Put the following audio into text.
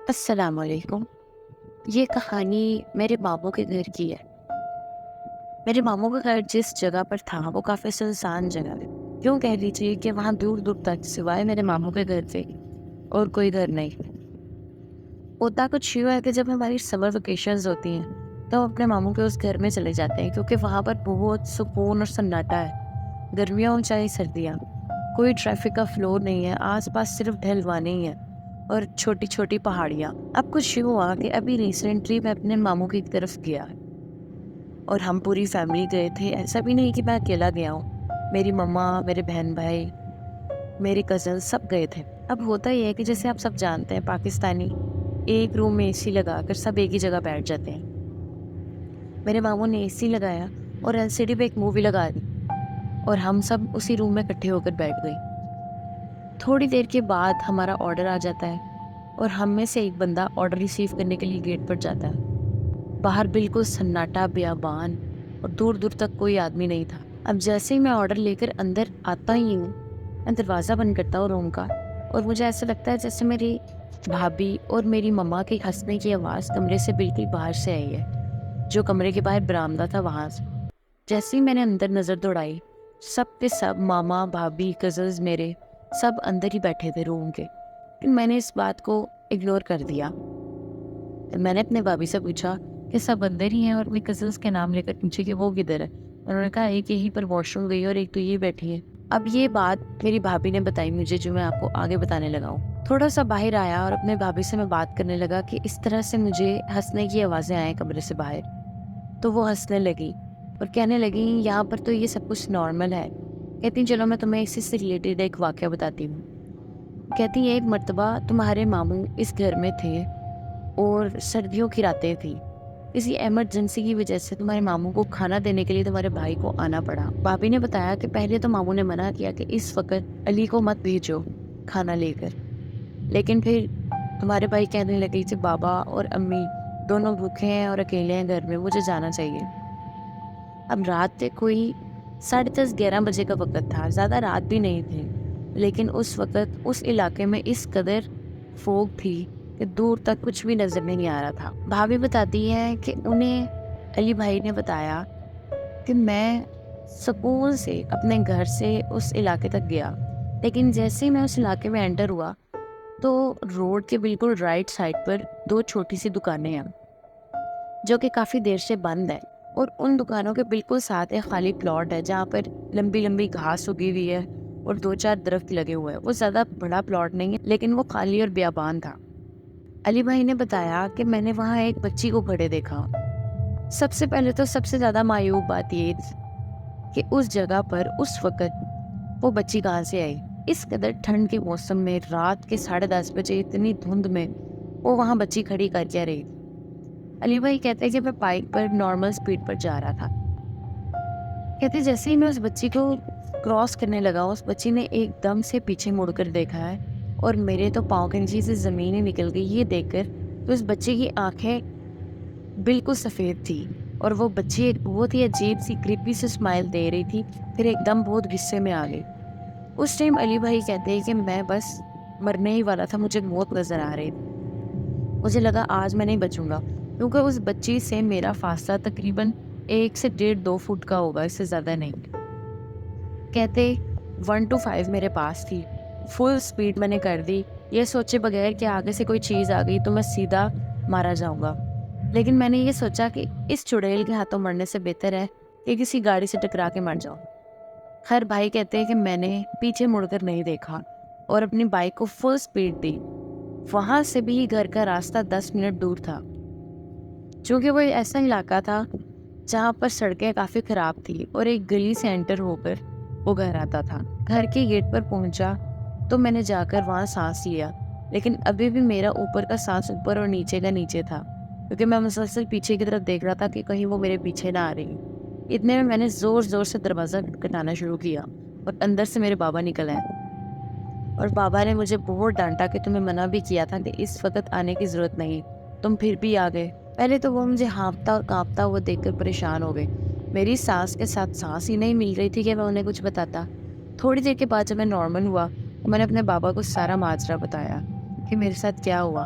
السلام علیکم۔ یہ کہانی میرے ماموں کے گھر کی ہے۔ میرے ماموں کا گھر جس جگہ پر تھا وہ کافی سنسان جگہ ہے، کیوں کہہ لیجیے کہ وہاں دور دور تک سوائے میرے ماموں کے گھر سے اور کوئی گھر نہیں۔ ہوتا کچھ یوں ہے کہ جب ہماری سمر ویکیشنز ہوتی ہیں تو ہم اپنے ماموں کے اس گھر میں چلے جاتے ہیں، کیونکہ وہاں پر بہت سکون اور سناٹا ہے۔ گرمیاں ہوں چاہے سردیاں، کوئی ٹریفک کا فلو نہیں ہے، آس پاس صرف ڈھلوانے ہی ہیں اور چھوٹی چھوٹی پہاڑیاں۔ اب کچھ یوں ہوا کہ ابھی ریسنٹلی میں اپنے ماموں کی طرف گیا اور ہم پوری فیملی گئے تھے۔ ایسا بھی نہیں کہ میں اکیلا گیا ہوں، میری مما، میرے بہن بھائی، میرے کزن سب گئے تھے۔ اب ہوتا یہ ہے کہ جیسے آپ سب جانتے ہیں پاکستانی ایک روم میں اے سی لگا کر سب ایک ہی جگہ بیٹھ جاتے ہیں۔ میرے ماموں نے اے سی لگایا اور ایل سی ڈی پہ ایک مووی لگا دی اور ہم سب اسی روم میں اکٹھے ہو کر بیٹھ گئے۔ تھوڑی دیر کے بعد ہمارا آرڈر آ جاتا ہے اور ہم میں سے ایک بندہ آرڈر ریسیو کرنے کے لیے گیٹ پر جاتا ہے۔ باہر بالکل سناٹا بیابان اور دور دور تک کوئی آدمی نہیں تھا۔ اب جیسے ہی میں آرڈر لے کر اندر آتا ہی ہوں، میں دروازہ بند کرتا ہوں روم کا، اور مجھے ایسا لگتا ہے جیسے میری بھابھی اور میری مما کی ہنسنے کی آواز کمرے سے بالکل باہر سے آئی ہے، جو کمرے کے باہر برآمدہ تھا وہاں سے۔ جیسے ہی میں نے اندر نظر دوڑائی، سب کے سب ماما، بھابھی، کزنز میرے سب اندر ہی بیٹھے تھے روم کے۔ لیکن میں نے اس بات کو اگنور کر دیا۔ میں نے اپنے بھابھی سے پوچھا کہ سب اندر ہی ہیں، اور اپنے کزنس کے نام لے کر پوچھے کہ وہ کدھر ہے۔ انہوں نے کہا ایک یہیں پر واش روم گئی اور ایک تو یہ بیٹھی ہے۔ اب یہ بات میری بھابھی نے بتائی مجھے، جو میں آپ کو آگے بتانے لگا ہوں۔ تھوڑا سا باہر آیا اور اپنے بھابھی سے میں بات کرنے لگا کہ اس طرح سے مجھے ہنسنے کی آوازیں آئیں کمرے سے باہر، تو وہ ہنسنے لگی اور کہنے لگی یہاں پر تو یہ سب کچھ نارمل ہے۔ کہتی چلو میں تمہیں اسی سے ریلیٹڈ ایک واقعہ بتاتی ہوں۔ کہتی ایک مرتبہ تمہارے ماموں اس گھر میں تھے اور سردیوں کی راتیں تھیں۔ کسی ایمرجنسی کی وجہ سے تمہارے ماموں کو کھانا دینے کے لیے تمہارے بھائی کو آنا پڑا۔ بھابھی نے بتایا کہ پہلے تو ماموں نے منع کیا کہ اس وقت علی کو مت بھیجو کھانا لے کر، لیکن پھر تمہارے بھائی کہنے لگے کہ بابا اور امی دونوں بھوکے ہیں اور اکیلے ہیں گھر میں، مجھے جانا چاہیے۔ اب رات کے کوئی 10:30 11 بجے کا وقت تھا، زیادہ رات بھی نہیں تھی، لیکن اس وقت اس علاقے میں اس قدر فوگ تھی کہ دور تک کچھ بھی نظر نہیں آ رہا تھا۔ بھابھی بتاتی ہے کہ انہیں علی بھائی نے بتایا کہ میں سکون سے اپنے گھر سے اس علاقے تک گیا، لیکن جیسے ہی میں اس علاقے میں انٹر ہوا تو روڈ کے بالکل رائٹ سائڈ پر 2 چھوٹی سی دکانیں ہیں جو کہ کافی دیر سے بند ہے، اور ان دکانوں کے بالکل ساتھ ایک خالی پلاٹ ہے جہاں پر لمبی لمبی گھاس اگی ہوئی ہے اور 2 4 درخت لگے ہوئے ہیں۔ وہ زیادہ بڑا پلاٹ نہیں ہے لیکن وہ خالی اور بیابان تھا۔ علی بھائی نے بتایا کہ میں نے وہاں ایک بچی کو کھڑے دیکھا۔ سب سے پہلے تو سب سے زیادہ معیوب بات یہ تھی کہ اس جگہ پر اس وقت وہ بچی کہاں سے آئی۔ اس قدر ٹھنڈ کے موسم میں رات کے 10:30 بجے اتنی دھند میں وہ وہاں بچی کھڑی کر کے رہی تھی۔ علی بھائی کہتے ہیں کہ میں بائک پر نارمل سپیڈ پر جا رہا تھا۔ کہتے جیسے ہی میں اس بچی کو کراس کرنے لگا، اس بچی نے ایک دم سے پیچھے مڑ کر دیکھا ہے اور میرے تو پاؤں کے نیچے سے زمین ہی نکل گئی۔ یہ دیکھ کر تو اس بچی کی آنکھیں بالکل سفید تھی اور وہ بچی ایک بہت ہی عجیب سی کریپی سی اسمائل دے رہی تھی، پھر ایک دم بہت غصے میں آ گئی۔ اس ٹائم علی بھائی کہتے ہیں کہ میں بس مرنے ہی والا تھا، مجھے موت نظر آ رہی تھی۔ مجھے لگا آج میں نہیں بچوں گا، کیونکہ اس بچی سے میرا فاصلہ تقریباً 1 سے 1.5 2 فٹ کا ہوگا، اس سے زیادہ نہیں۔ کہتے 1 to 5 میرے پاس تھی، فل سپیڈ میں نے کر دی، یہ سوچے بغیر کہ آگے سے کوئی چیز آ گئی تو میں سیدھا مارا جاؤں گا۔ لیکن میں نے یہ سوچا کہ اس چڑیل کے ہاتھوں مرنے سے بہتر ہے کہ کسی گاڑی سے ٹکرا کے مر جاؤں۔ خیر بھائی کہتے ہیں کہ میں نے پیچھے مڑ کر نہیں دیکھا اور اپنی بائک کو فل سپیڈ دی۔ وہاں سے بھی گھر کا راستہ 10 منٹ دور تھا، چونکہ وہ ایسا علاقہ تھا جہاں پر سڑکیں کافی خراب تھی اور ایک گلی سے انٹر ہو کر وہ گھر آتا تھا۔ گھر کے گیٹ پر پہنچا تو میں نے جا کر وہاں سانس لیا، لیکن ابھی بھی میرا اوپر کا سانس اوپر اور نیچے کا نیچے تھا، کیونکہ میں مسلسل پیچھے کی طرف دیکھ رہا تھا کہ کہیں وہ میرے پیچھے نہ آ رہی۔ اتنے میں نے زور زور سے دروازہ کھٹکھٹانا شروع کیا اور اندر سے میرے بابا نکل آئے، اور بابا نے مجھے بہت ڈانٹا کہ تمہیں منع بھی کیا تھا کہ اس وقت آنے کی ضرورت نہیں، تم پھر بھی آ گئے۔ پہلے تو وہ مجھے ہانپتا اور کانپتا ہوا دیکھ کر پریشان ہو گئے، میری سانس کے ساتھ سانس ہی نہیں مل رہی تھی کہ میں انہیں کچھ بتاتا۔ تھوڑی دیر کے بعد جب میں نارمل ہوا تو میں نے اپنے بابا کو سارا ماجرا بتایا کہ میرے ساتھ کیا ہوا۔